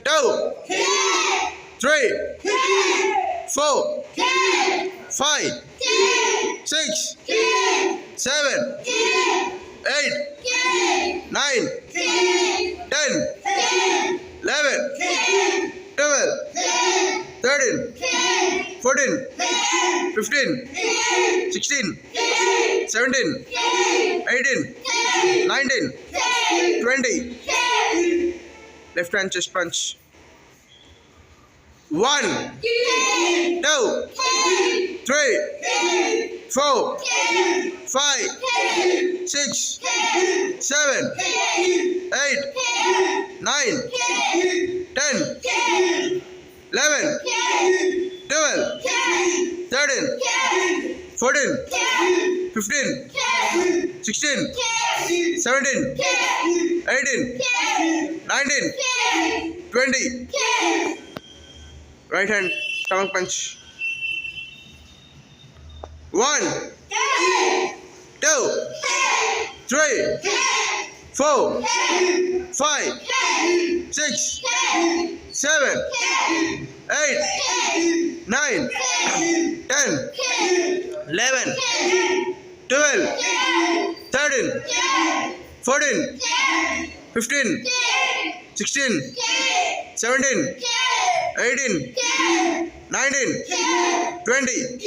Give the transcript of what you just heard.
2, 3, 4, 5, 6, 7, 8, 9, 10, 11, 12, 13, 14, 15, 16, 17, 18, 19, 20. Left hand chest punch. 1, 2, 3, 4, 5, 6, 7, 8, 9, 10, 11, 12, 13, 14, 15, 16, 17, 18, 19, 20. Right hand stomach punch. 1, 2, 3, 4, 5, 6, 7, 8, 9, 10, 11, 12, 13, 14, 15, 16, 17, 18, 19, 20.